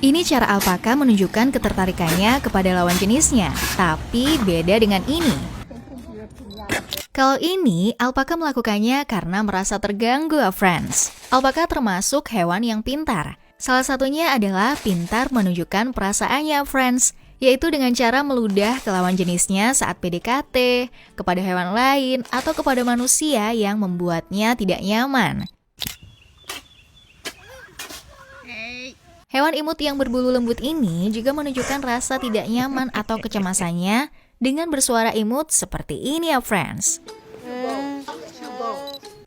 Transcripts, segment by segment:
Ini cara alpaka menunjukkan ketertarikannya kepada lawan jenisnya, tapi beda dengan ini. Kalau ini, alpaka melakukannya karena merasa terganggu, friends. Alpaka termasuk hewan yang pintar. Salah satunya adalah pintar menunjukkan perasaannya, friends, yaitu dengan cara meludah ke lawan jenisnya saat PDKT, kepada hewan lain, atau kepada manusia yang membuatnya tidak nyaman. Hewan imut yang berbulu lembut ini juga menunjukkan rasa tidak nyaman atau kecemasannya dengan bersuara imut seperti ini, friends.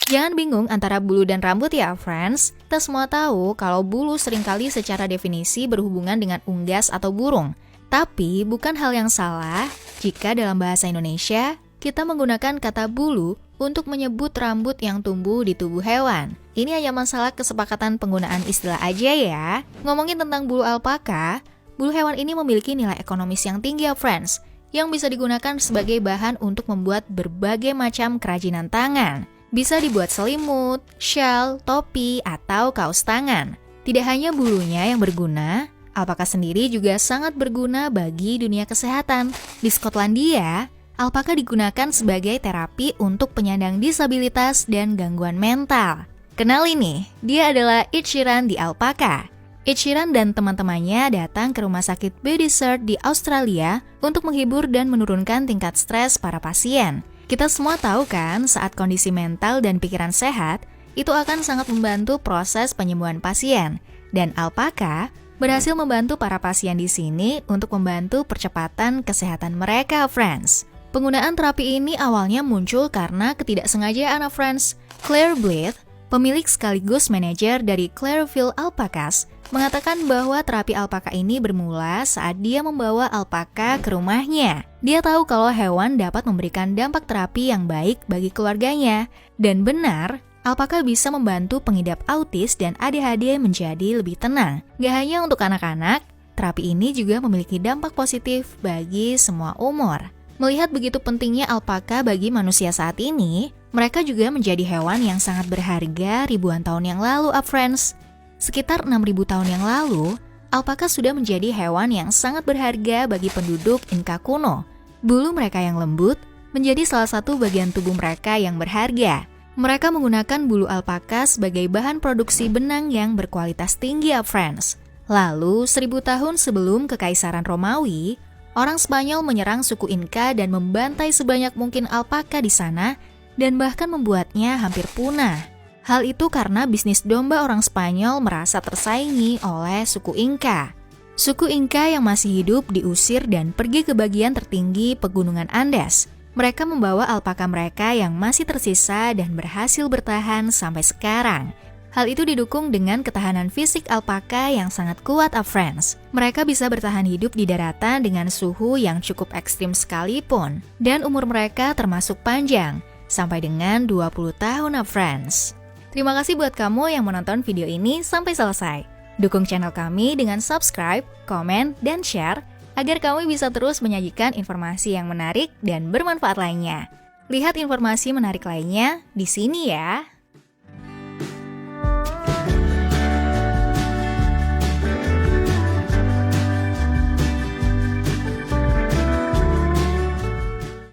Jangan bingung antara bulu dan rambut ya, friends. Kita semua tahu kalau bulu seringkali secara definisi berhubungan dengan unggas atau burung. Tapi bukan hal yang salah jika dalam bahasa Indonesia kita menggunakan kata bulu untuk menyebut rambut yang tumbuh di tubuh hewan. Ini hanya masalah kesepakatan penggunaan istilah aja ya. Ngomongin tentang bulu alpaka, bulu hewan ini memiliki nilai ekonomis yang tinggi, friends, yang bisa digunakan sebagai bahan untuk membuat berbagai macam kerajinan tangan. Bisa dibuat selimut, shawl, topi, atau kaos tangan. Tidak hanya bulunya yang berguna, alpaka sendiri juga sangat berguna bagi dunia kesehatan. Di Skotlandia, alpaka digunakan sebagai terapi untuk penyandang disabilitas dan gangguan mental. Kenali nih, dia adalah Ed Sheeran di alpaka. Ed Sheeran dan teman-temannya datang ke rumah sakit Bedford di Australia untuk menghibur dan menurunkan tingkat stres para pasien. Kita semua tahu kan, saat kondisi mental dan pikiran sehat, itu akan sangat membantu proses penyembuhan pasien. Dan alpaka berhasil membantu para pasien di sini untuk membantu percepatan kesehatan mereka, friends. Penggunaan terapi ini awalnya muncul karena ketidaksengajaan, friends. Claire Blythe, pemilik sekaligus manajer dari Clareville Alpacas, mengatakan bahwa terapi alpaka ini bermula saat dia membawa alpaka ke rumahnya. Dia tahu kalau hewan dapat memberikan dampak terapi yang baik bagi keluarganya. Dan benar, alpaka bisa membantu pengidap autis dan ADHD menjadi lebih tenang. Gak hanya untuk anak-anak, terapi ini juga memiliki dampak positif bagi semua umur. Melihat begitu pentingnya alpaka bagi manusia saat ini, mereka juga menjadi hewan yang sangat berharga ribuan tahun yang lalu, friends. Sekitar 6.000 tahun yang lalu, alpaka sudah menjadi hewan yang sangat berharga bagi penduduk Inka kuno. Bulu mereka yang lembut menjadi salah satu bagian tubuh mereka yang berharga. Mereka menggunakan bulu alpaka sebagai bahan produksi benang yang berkualitas tinggi, friends. Lalu, 1000 tahun sebelum Kekaisaran Romawi, orang Spanyol menyerang suku Inka dan membantai sebanyak mungkin alpaka di sana dan bahkan membuatnya hampir punah. Hal itu karena bisnis domba orang Spanyol merasa tersaingi oleh suku Inka. Suku Inka yang masih hidup diusir dan pergi ke bagian tertinggi pegunungan Andes. Mereka membawa alpaka mereka yang masih tersisa dan berhasil bertahan sampai sekarang. Hal itu didukung dengan ketahanan fisik alpaka yang sangat kuat, friends. Mereka bisa bertahan hidup di daratan dengan suhu yang cukup ekstrim sekalipun. Dan umur mereka termasuk panjang, sampai dengan 20 tahun, friends. Terima kasih buat kamu yang menonton video ini sampai selesai. Dukung channel kami dengan subscribe, komen, dan share agar kami bisa terus menyajikan informasi yang menarik dan bermanfaat lainnya. Lihat informasi menarik lainnya di sini ya.